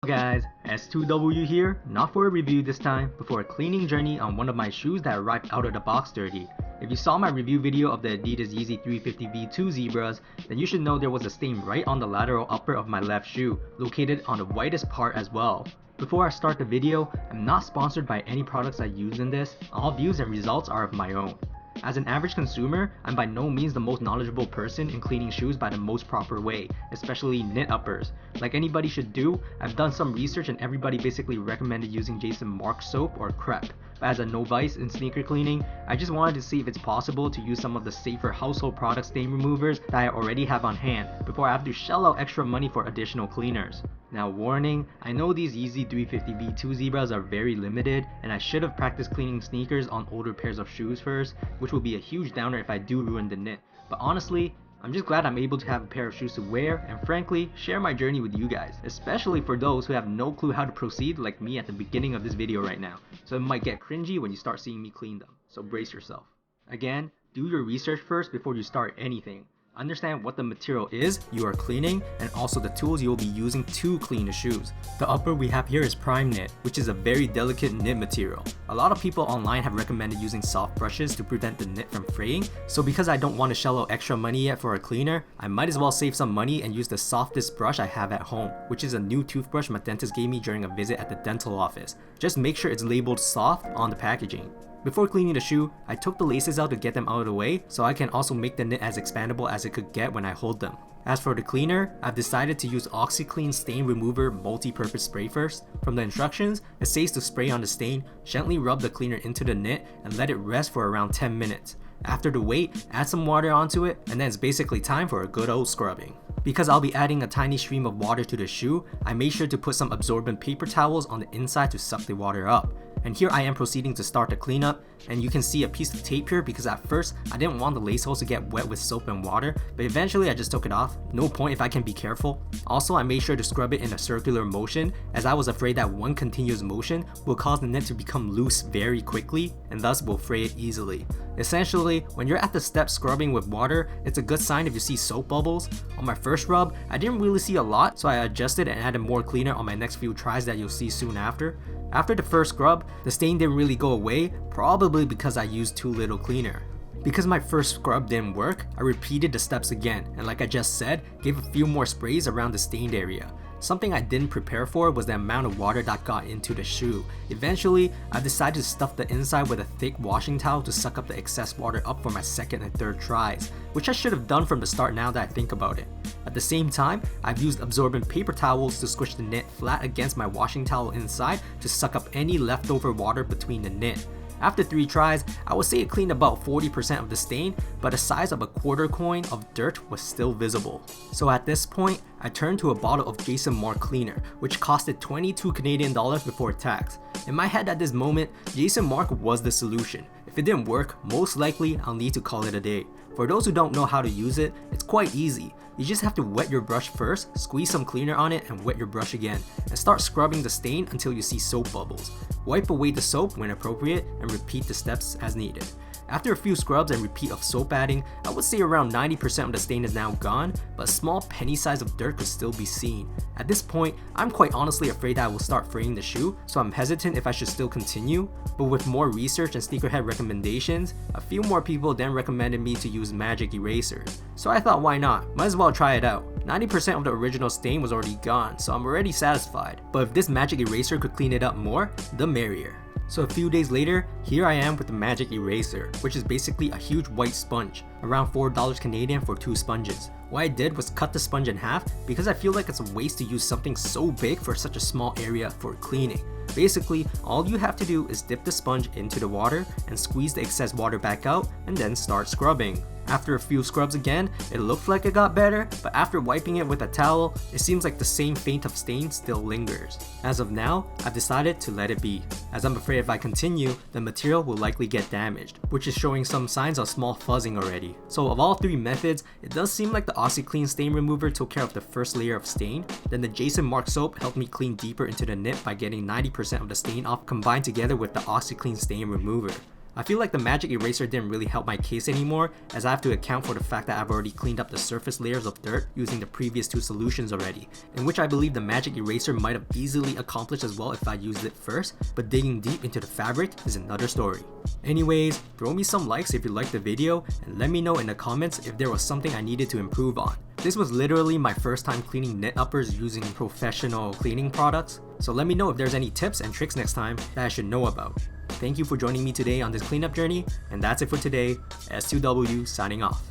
Guys, S2W here, not for a review this time, but for a cleaning journey on one of my shoes that arrived out of the box dirty. If you saw my review video of the Adidas Yeezy 350 V2 Zebras, then you should know there was a stain right on the lateral upper of my left shoe, located on the whitest part as well. Before I start the video, I'm not sponsored by any products I use in this, all views and results are of my own. As an average consumer, I'm by no means the most knowledgeable person in cleaning shoes by the most proper way, especially knit uppers. Like anybody should do, I've done some research and everybody basically recommended using Markk soap or crepe. But as a novice in sneaker cleaning, I just wanted to see if it's possible to use some of the safer household product stain removers that I already have on hand before I have to shell out extra money for additional cleaners. Now warning, I know these Yeezy 350 V2 Zebras are very limited and I should have practiced cleaning sneakers on older pairs of shoes first, which will be a huge downer if I do ruin the knit. But honestly, I'm just glad I'm able to have a pair of shoes to wear and frankly, share my journey with you guys, especially for those who have no clue how to proceed like me at the beginning of this video right now. So it might get cringy when you start seeing me clean them, so brace yourself. Again, do your research first before you start anything. Understand what the material is you are cleaning and also the tools you will be using to clean the shoes. The upper we have here is Primeknit, which is a very delicate knit material. A lot of people online have recommended using soft brushes to prevent the knit from fraying, so because I don't want to shell out extra money yet for a cleaner, I might as well save some money and use the softest brush I have at home, which is a new toothbrush my dentist gave me during a visit at the dental office. Just make sure it's labeled soft on the packaging. Before cleaning the shoe, I took the laces out to get them out of the way so I can also make the knit as expandable as it could get when I hold them. As for the cleaner, I've decided to use OxiClean Stain Remover Multi-Purpose Spray first. From the instructions, it says to spray on the stain, gently rub the cleaner into the knit and let it rest for around 10 minutes. After the wait, add some water onto it and then it's basically time for a good old scrubbing. Because I'll be adding a tiny stream of water to the shoe, I made sure to put some absorbent paper towels on the inside to suck the water up. And here I am proceeding to start the cleanup, and you can see a piece of tape here because at first I didn't want the lace holes to get wet with soap and water, but eventually I just took it off. No point if I can be careful. Also, I made sure to scrub it in a circular motion as I was afraid that one continuous motion will cause the knit to become loose very quickly and thus will fray it easily. Essentially, when you're at the step scrubbing with water, it's a good sign if you see soap bubbles. On my first rub, I didn't really see a lot, so I adjusted and added more cleaner on my next few tries that you'll see soon after. After the first scrub, the stain didn't really go away, probably because I used too little cleaner. Because my first scrub didn't work, I repeated the steps again, and like I just said, gave a few more sprays around the stained area. Something I didn't prepare for was the amount of water that got into the shoe. Eventually, I decided to stuff the inside with a thick washing towel to suck up the excess water up for my second and third tries, which I should have done from the start now that I think about it. At the same time, I've used absorbent paper towels to squish the knit flat against my washing towel inside to suck up any leftover water between the knit. After 3 tries, I would say it cleaned about 40% of the stain, but the size of a quarter coin of dirt was still visible. So at this point, I turned to a bottle of Markk cleaner, which costed 22 Canadian dollars before tax. In my head at this moment, Markk was the solution. If it didn't work, most likely I'll need to call it a day. For those who don't know how to use it, it's quite easy. You just have to wet your brush first, squeeze some cleaner on it and wet your brush again, and start scrubbing the stain until you see soap bubbles. Wipe away the soap when appropriate and repeat the steps as needed. After a few scrubs and repeat of soap adding, I would say around 90% of the stain is now gone, but a small penny size of dirt could still be seen. At this point, I'm quite honestly afraid that I will start fraying the shoe, so I'm hesitant if I should still continue, but with more research and sneakerhead recommendations, a few more people then recommended me to use magic erasers. So I thought why not, might as well try it out. 90% of the original stain was already gone, so I'm already satisfied, but if this magic eraser could clean it up more, the merrier. So a few days later, here I am with the magic eraser, which is basically a huge white sponge, around $4 Canadian for 2 sponges. What I did was cut the sponge in half because I feel like it's a waste to use something so big for such a small area for cleaning. Basically, all you have to do is dip the sponge into the water and squeeze the excess water back out and then start scrubbing. After a few scrubs again, it looked like it got better, but after wiping it with a towel, it seems like the same faint of stain still lingers. As of now, I've decided to let it be, as I'm afraid if I continue, the material will likely get damaged, which is showing some signs of small fuzzing already. So of all 3 methods, it does seem like the OxiClean stain remover took care of the first layer of stain, then the Markk soap helped me clean deeper into the knit by getting 90% of the stain off combined together with the OxiClean stain remover. I feel like the magic eraser didn't really help my case anymore, as I have to account for the fact that I've already cleaned up the surface layers of dirt using the previous two solutions already, in which I believe the magic eraser might have easily accomplished as well if I used it first, but digging deep into the fabric is another story. Anyways, throw me some likes if you liked the video, and let me know in the comments if there was something I needed to improve on. This was literally my first time cleaning knit uppers using professional cleaning products, so let me know if there's any tips and tricks next time that I should know about. Thank you for joining me today on this cleanup journey, and that's it for today. S2W signing off.